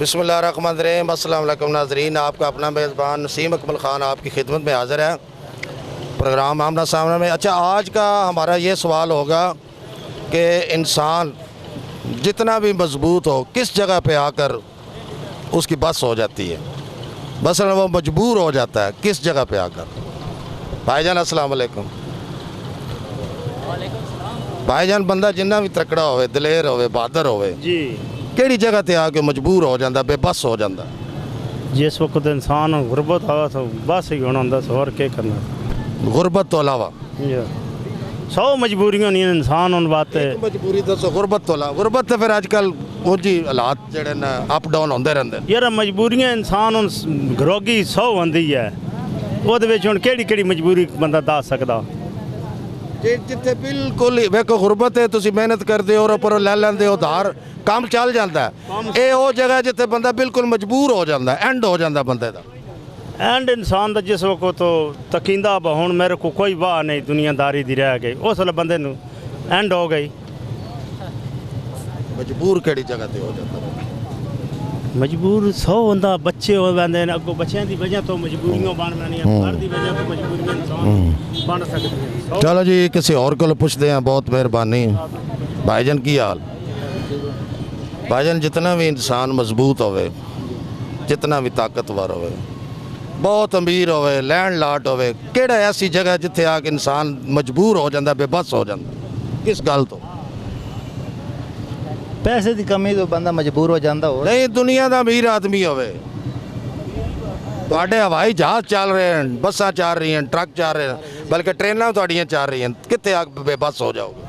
बिस्मिल्लाहिर्रहमानिर्रहीम। अस्सलाम वालेकुम नाज़रीन, आपका अपना मेज़बान नसीम अकमल ख़ान आपकी खिदमत में हाज़िर है प्रोग्राम आमना सामना में। अच्छा, आज का हमारा ये सवाल होगा कि इंसान जितना भी मजबूत हो, किस जगह पे आकर उसकी बस हो जाती है, बस वो मजबूर हो जाता है, किस जगह पे आकर। भाईजान अस्सलाम वालेकुम। भाईजान, बंदा जिन्ना भी तकड़ा होवे, दलेर होवे, बहादुर होवे जी, केड़ी जगह ते आके मजबूर हो जाता, बेबस हो जाता। जिस वक्त इंसान गुरबत आवा तो बस ही होना होंदा, और क्या करना। गुरबत तो अलावा सौ मजबूरियां नहीं इंसान उन बात मजबूरी दसो, गुरबत तो अलावा। गुरबत तो फिर अजकल वो जी हालात जेडे न अप डाउन होंदे रहंदे न। यार मजबूरियां इंसान उन गरोगी सौ होंदी है, ओहदे विच हुण केड़ी मजबूरी बंदा दस सकदा। जिथे बिल्कुल ही वेखो गुरबत है, तुसी मेहनत करदे हो और ऊपर ले लैंदे हो उधार, काम चल जाता है। ये वो जगह जिथे बंदा बिल्कुल मजबूर हो जाता है, एंड हो जाता बंदे का। एंड इंसान दा जिस वक्त तो तकींदा हुण मेरे को कोई वाह नहीं दुनियादारी दी रह गई, उस वेले बंदे नूं एंड हो गई। मजबूर केड़ी जगह ते हो जाता है? मजबूर सौ होंदा, बच्चे हो जाते हैं अगों, बच्चों की वजह तो मजबूरियां बन जानियां, घर की वजह तो मजबूरियां इंसान बन सकदियां। चलो जी, किसी और को पूछते हैं। बहुत मेहरबानी। भाईजान की हाल? भाईजान, जितना भी इंसान मजबूत होवे, जितना भी ताकतवर होवे, बहुत अमीर होवे, लैंड लॉर्ड होवे, केड़ा ऐसी जगह जिथे आके इंसान मजबूर हो जाता, बेबस हो जाता, किस गल तो? पैसे की कमी तो बंदा मजबूर हो जाता हो। नहीं, दुनिया का अमीर आदमी होवे, तुहाडे हवाई जहाज चल रहे हैं, बसा चल रही हैं, ट्रक चल रहे हैं, बल्कि ट्रेनां तुहाडियां चल रही हैं, कितने आके बेबस हो जाओगे?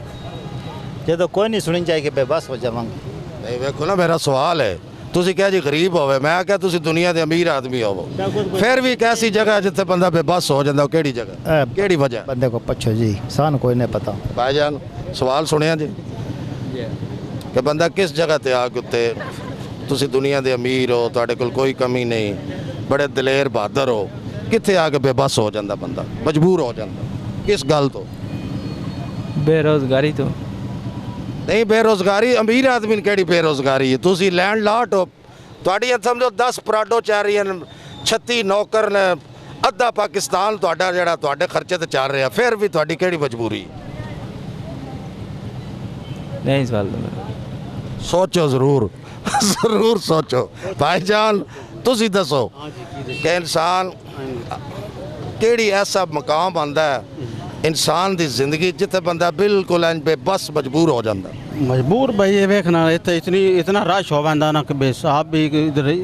जो तो कोई नहीं सुनी चाहिए कि बेबस हो जावांगे। नहीं, वेखो ना, मेरा सवाल है, तुसी क्या जी गरीब होवे, मैं क्या तुसी दुनिया के अमीर आदमी होवो, फिर भी एक ऐसी जगह जिथे बंदा बेबस हो जाता, केड़ी जगह, केड़ी वजह? बंदे को पूछो जी, सानू कोई नहीं पता। भाईजान, सवाल सुनिया जी कि बंदा किस जगह ते आके उत्ते, तुसी दुनिया के अमीर हो, तुहाडे कोल कोई कमी नहीं, बड़े दलेर बहादुर हो, कित्थे आके बेबस हो जाता बंदा, मजबूर हो जाता, किस गल तो? बेरोजगारी तो नहीं, बेरोजगारी अमीर आदमी ने केड़ी बेरोजगारी है? तुसी लैंड लॉर्ड हो, तुहाडियां समझो 10 पराडो चल रही हैं, 36 नौकर ने, अद्धा पाकिस्तान तुहाडा जेड़ा तुहाडे खर्चे ते चल रहा, फिर भी तुहाडी केड़ी मजबूरी? नहीं सवाल तो सोचो जरूर जरूर सोचो। भाईजान, तुसी दसो कि इंसान केड़ी ऐसा मकाम आंदा है इंसान की जिंदगी जिथे बंदा बिल्कुल बेबस मजबूर हो जाता? मजबूर भाई ये देखना इतना रश हो जाता ना कि बस आप भी इधर ही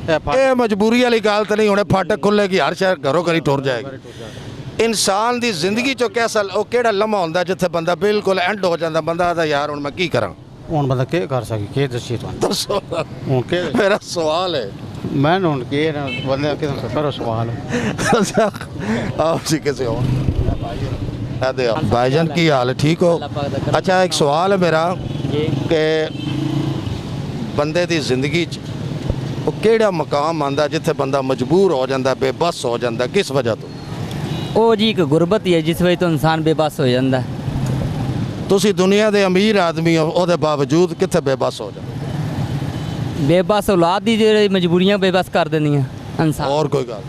ये मजबूरी वाली गल तो नहीं होने, फाटक खुलेगी, हर शहर घरों घरी टुर जाएगी। इंसान की जिंदगी चो कैसा वो केड़ा लम्हा होंदा जिथे बंदा बिल्कुल एंड हो जाता, बंदा आदा यार हुण मैं की करा, हुण बंदा के कर सके, के दसी तुहानू दसो। हुण के मेरा सवाल है। मैं हुण के बंदे के करो सवाल। अच्छा, आओ जी किसी और। भाईजान की हाल है, ठीक हो? अच्छा, एक सवाल है मेरा कि बंदे की जिंदगी वो केड़ा मकाम आंदा जिथे बंदा मजबूर हो जाता, बेबस हो जाता, किस वजह तो? ਉਹ ਜੀ ਇੱਕ ਗੁਰਬਤ ਹੀ ਹੈ ਜਿਸ ਵਿੱਚ ਤੋਂ ਇਨਸਾਨ ਬੇਬਸ ਹੋ ਜਾਂਦਾ ਹੈ। ਤੁਸੀਂ ਦੁਨੀਆ ਦੇ ਅਮੀਰ ਆਦਮੀ ਹੋ, ਉਹਦੇ ਬਾਵਜੂਦ ਕਿੱਥੇ ਬੇਬਸ ਹੋ ਜਾਂਦੇ? ਬੇਬਸ ਔਲਾਦ ਦੀ ਜਿਹੜੀ ਮਜਬੂਰੀਆਂ ਬੇਬਸ ਕਰ ਦਿੰਦੀਆਂ ਇਨਸਾਨ। ਹੋਰ ਕੋਈ ਗੱਲ?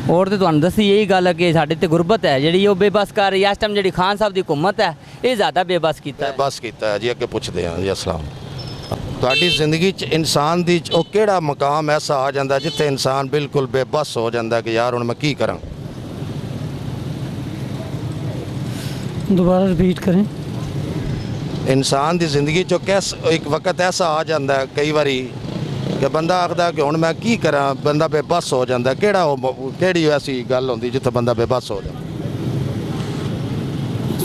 ਹੋਰ ਤੇ ਤੁਹਾਨੂੰ ਦੱਸੀ ਇਹੀ ਗੱਲ ਹੈ ਕਿ ਸਾਡੇ ਤੇ ਗੁਰਬਤ ਹੈ ਜਿਹੜੀ ਉਹ ਬੇਬਸ ਕਰ ਰਹੀ ਹੈ। ਇਸ ਟਾਈਮ ਜਿਹੜੀ ਖਾਨ ਸਾਹਿਬ ਦੀ ਹੁਕੂਮਤ ਹੈ ਇਹ ਜ਼ਿਆਦਾ ਬੇਬਸ ਕੀਤਾ ਹੈ। ਬਸ ਕੀਤਾ ਹੈ ਜੀ। ਅੱਗੇ ਪੁੱਛਦੇ ਹਾਂ ਜੀ। ਅਸਲਾਮ। ਤੁਹਾਡੀ ਜ਼ਿੰਦਗੀ 'ਚ ਇਨਸਾਨ ਦੀ ਉਹ ਕਿਹੜਾ ਮਕਾਮ ਐਸਾ ਆ ਜਾਂਦਾ ਜਿੱਥੇ ਇਨਸਾਨ ਬਿਲਕੁਲ ਬੇਬਸ ਹੋ ਜਾਂਦਾ ਕਿ ਯਾਰ ਹੁਣ ਮੈਂ ਕੀ ਕਰਾਂ? दोबारा रिपीट करें। इंसान की जिंदगी चो कैस एक वक्त ऐसा आ जाता है कई बारी कि बंदा आखदा कि हुण मैं की करा, बंदा बेबस हो जाता, केड़ी ऐसी गल होंदी जिथे बंदा बेबस हो जाता?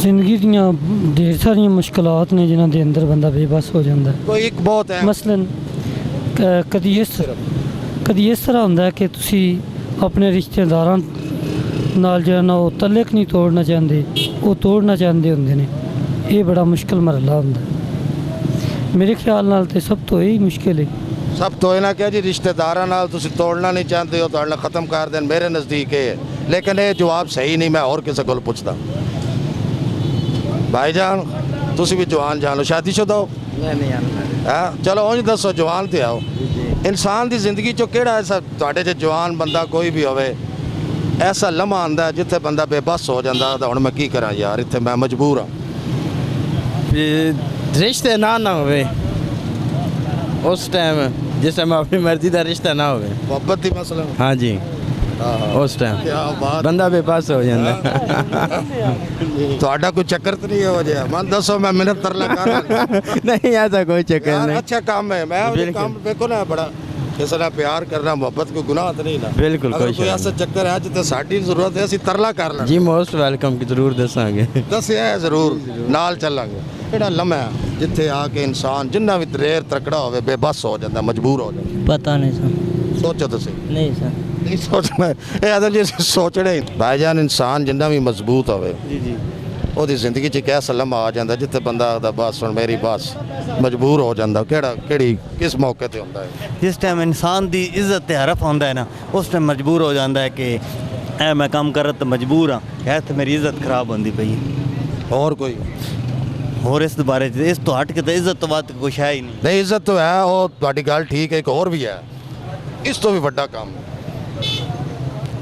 जिंदगी दियां ढेर सारियां मुश्किलात ने जिन्हां दे अंदर बंदा बेबस हो जाता है। कोई एक बहुत है मसलन कदी इस तरह होंदा है कि तुसी अपने रिश्तेदारां नाल जो ना वो तल्लक नहीं तोड़ना चाहते, वो तोड़ना चाहते होंगे ने, ये बड़ा मुश्किल मरला होंदा। मेरे ख्याल नाल ते सब तो यही मुश्किल है। सब तो ये ना क्या जी, रिश्तेदारां नाल तुसी तोड़ना नहीं चाहते हो, तुहाडे नाल ख़त्म कर देन, मेरे नज़दीक है, लेकिन ये जवाब सही नहीं। मैं और किसी को पूछता। भाईजान, तुसी भी जवान जान लो, शादीशुदा हो? नहीं हाँ, चलो उंज दसो, जवान ते आओ। ਇਨਸਾਨ ਦੀ ਜ਼ਿੰਦਗੀ 'ਚੋਂ ਕਿਹੜਾ ਐਸਾ ਤੁਹਾਡੇ 'ਚ ਜਵਾਨ ਬੰਦਾ ਕੋਈ ਵੀ ਹੋਵੇ ਐਸਾ ਲਮਹਾ ਆਉਂਦਾ ਜਿੱਥੇ ਬੰਦਾ ਬੇਬਸ ਹੋ ਜਾਂਦਾ ਤਾਂ ਹੁਣ ਮੈਂ ਕੀ ਕਰਾਂ ਯਾਰ, ਇੱਥੇ ਮੈਂ ਮਜਬੂਰ ਹਾਂ। ਰਿਸ਼ਤੇ ਨਾ ਹੋਵੇ ਉਸ ਟਾਈਮ, ਜਿਸ ਟਾਈਮ ਆਪਣੀ ਮਰਜ਼ੀ ਦਾ ਰਿਸ਼ਤਾ ਨਾ ਹੋਵੇ। ਮੁਹੱਬਤ ਦੀ ਮਸਲਾ ਹਾਂਜੀ, ਉਸ ਟਾਈਮ ਕਿਆ ਬਾਤ। ਬੰਦਾ ਬੇਬਸ ਹੋ ਜਾਂਦਾ। ਤੁਹਾਡਾ ਕੋਈ ਚੱਕਰ ਤਾਂ ਨਹੀਂ ਹੋ ਜਿਆ? ਮਨ ਦੱਸੋ, ਮੈਂ ਮਿਹਨਤ ਤਰਲਾ ਕਰ ਨਹੀਂ ਐਸਾ ਕੋਈ ਚੱਕਰ ਯਾਰ, ਨਹੀਂ। ਅੱਛਾ ਕੰਮ ਹੈ। ਮੈਂ ਉਹ ਬਿਲਕੁਲ। ਕੰਮ ਵੇਖੋ ਨਾ, ਬੜਾ ਕਿਸੇ ਨਾਲ ਪਿਆਰ ਕਰਨਾ, ਮੁਹੱਬਤ ਕੋਈ ਗੁਨਾਹ ਤਾਂ ਨਹੀਂ ਨਾ। ਬਿਲਕੁਲ, ਅਗਰ ਕੋਈ ਕੋਈ ਸ਼ੱਕ ਐਸਾ ਚੱਕਰ ਹੈ ਜਿੱਥੇ ਸਾਡੀ ਜ਼ਰੂਰਤ ਹੈ, ਅਸੀਂ ਤਰਲਾ ਕਰ ਲੈਣਾ। ਜੀ ਮੋਸਟ ਵੈਲਕਮ ਕਿ ਜ਼ਰੂਰ ਦੱਸਾਂਗੇ। ਦੱਸਿਆ ਹੈ ਜ਼ਰੂਰ, ਨਾਲ ਚੱਲਾਂਗੇ। ਕਿਹੜਾ ਲਮਹਾ ਹੈ ਜਿੱਥੇ ਆ ਕੇ ਇਨਸਾਨ ਜਿੰਨਾ ਵੀ ਦਲੇਰ ਤਕੜਾ ਹੋਵੇ ਬੇਬਸ ਹੋ ਜਾਂਦਾ, ਮਜਬੂਰ ਹੋ ਜਾਂਦਾ? ਪਤਾ ਨਹੀਂ ਸਰ। ਸੋਚੋ ਤੁਸੀਂ। ਨਹੀਂ ਸਰ। ਨਹੀਂ ਸੋਚਣਾ ਇਹ ਆਦਮ ਜੀ ਸੋਚਣੇ। ਭਾਈਜਾਨ ਇਨਸਾਨ ਜਿੰਨਾ ਵੀ ਮਜ਼ਬੂਤ ਹੋਵੇ ਜੀ ਉਹਦੀ ਜ਼ਿੰਦਗੀ 'ਚ ਇੱਕ ਐਸਾ ਲਮਹਾ ਆ ਜਾਂਦਾ ਜਿੱਥੇ ਬੰਦਾ ਦਾ ਬਸ ਹੁਣ ਮੇਰੀ ਬਸ ਮਜਬੂਰ ਹੋ ਜਾਂਦਾ। ਕਿਹੜੀ ਕਿਸ ਮੌਕੇ ਤੇ ਹੁੰਦਾ ਹੈ? ਜਿਸ ਟਾਈਮ ਇਨਸਾਨ ਦੀ ਇੱਜ਼ਤ ਤੇ ਹਰਫ ਹੁੰਦਾ ਹੈ ਨਾ, ਉਸ ਟਾਈਮ ਮਜਬੂਰ ਹੋ ਜਾਂਦਾ ਹੈ ਕਿ ਐ ਮੈਂ ਕੰਮ ਕਰ ਤਾਂ ਮਜਬੂਰ ਹਾਂ, ਇਹ ਤੇ ਮੇਰੀ ਇੱਜ਼ਤ ਖਰਾਬ ਹੁੰਦੀ ਪਈ ਹੈ। ਹੋਰ ਕੋਈ ਹੋਰ ਇਸ ਦੇ ਬਾਰੇ 'ਚ ਇਸ ਤੋਂ ਹਟ ਕੇ ਤਾਂ ਇੱਜ਼ਤ ਤੋਂ ਬਾਅਦ ਕੁਛ ਹੈ ਹੀ ਨਹੀਂ। ਨਹੀਂ, ਇੱਜ਼ਤ ਤਾਂ ਹੈ, ਉਹ ਤੁਹਾਡੀ ਗੱਲ ਠੀਕ ਹੈ। ਇੱਕ ਹੋਰ ਵੀ ਹੈ, ਇਸ ਤੋਂ ਵੀ ਵੱਡਾ ਕੰਮ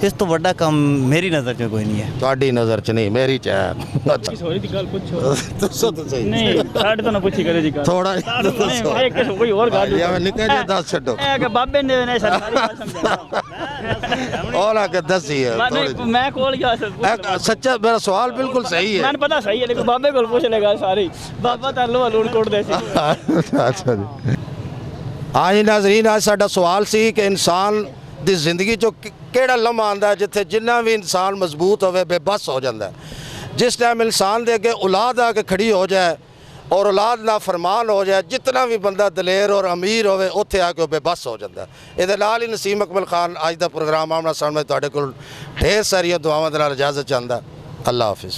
ਇਸ ਤੋਂ ਵੱਡਾ ਕੰਮ ਮੇਰੀ ਨਜ਼ਰ 'ਚ ਕੋਈ ਨਹੀਂ ਹੈ। ਤੁਹਾਡੀ ਨਜ਼ਰ 'ਚ ਨਹੀਂ, ਮੇਰੀ 'ਚ ਹੈ। ਅੱਛਾ ਸੋਰੀ ਦੀ ਗੱਲ ਪੁੱਛੋ। ਦੱਸੋ ਤਾਂ ਸਹੀ। ਨਹੀਂ ਸਾਡੇ ਤੋਂ ਨਾ ਪੁੱਛੀ ਕਰੇ ਜੀ ਗੱਲ। ਥੋੜਾ ਨਹੀਂ ਕਿਸੇ ਕੋਈ ਹੋਰ ਗੱਲ ਜਿਵੇਂ ਨਿੱਕਾ ਜਿਹਾ ਦੱਸ ਛੱਡੋ। ਇਹ ਕਿ ਬਾਬੇ ਨੇ ਨੇ ਸਰਕਾਰੀ ਗੱਲ ਸਮਝਾਇਆ। ਉਹ ਨਾ ਕਿ ਦੱਸੀ ਹੈ ਥੋੜ੍ਹੀ ਜਿਹੀ। ਮੈਂ ਕੋਲ ਗਿਆ ਸਰ। ਸੱਚਾ ਮੇਰਾ ਸਵਾਲ ਬਿਲਕੁਲ ਸਹੀ ਹੈ। ਮੈਨੂੰ ਪਤਾ ਸਹੀ ਹੈ, ਲੇਕਿਨ ਬਾਬੇ ਕੋਲ ਪੁੱਛ ਲੇਗਾ ਸਾਰੀ। ਬਾਬਾ ਤਾਂ ਲੋ ਲੂਣ ਕੋਟਦੇ ਸੀ। ਅੱਛਾ ਜੀ। ਹਾਂ ਜੀ ਨਾਜ਼ਰੀਨ, ਅੱਜ ਸਾਡਾ ਸਵਾਲ ਸੀ ਕਿ ਇਨਸਾਨ ਦੀ ਜ਼ਿੰਦਗੀ 'ਚੋਂ ਕਿਹੜਾ ਲਮਹਾ ਆਉਂਦਾ ਜਿੱਥੇ ਜਿੰਨਾ ਵੀ ਇਨਸਾਨ ਮਜ਼ਬੂਤ ਹੋਵੇ ਬੇਬਸ ਹੋ ਜਾਂਦਾ। ਜਿਸ ਟਾਈਮ ਇਨਸਾਨ ਦੇ ਅੱਗੇ ਔਲਾਦ ਆ ਕੇ ਖੜੀ ਹੋ ਜਾਏ ਔਰ ਔਲਾਦ ਨਾ ਫਰਮਾਨ ਹੋ ਜਾਏ, ਜਿਤਨਾ ਵੀ ਬੰਦਾ ਦਲੇਰ ਔਰ ਅਮੀਰ ਹੋਵੇ ਉੱਥੇ ਆ ਕੇ ਉਹ ਬੇਬਸ ਹੋ ਜਾਂਦਾ। ਇਹਦੇ ਨਾਲ ਹੀ ਨਸੀਮ ਅਕਮਲ ਖਾਨ ਅੱਜ ਦਾ ਪ੍ਰੋਗਰਾਮ ਆਮਣਾ ਸਾਹਮਣੇ ਤੁਹਾਡੇ ਕੋਲ ਢੇਰ ਸਾਰੀਆਂ ਦੁਆਵਾਂ ਦੇ ਨਾਲ ਇਜਾਜ਼ਤ ਚਾਹੁੰਦਾ। ਅੱਲਾ ਹਾਫਿਜ਼।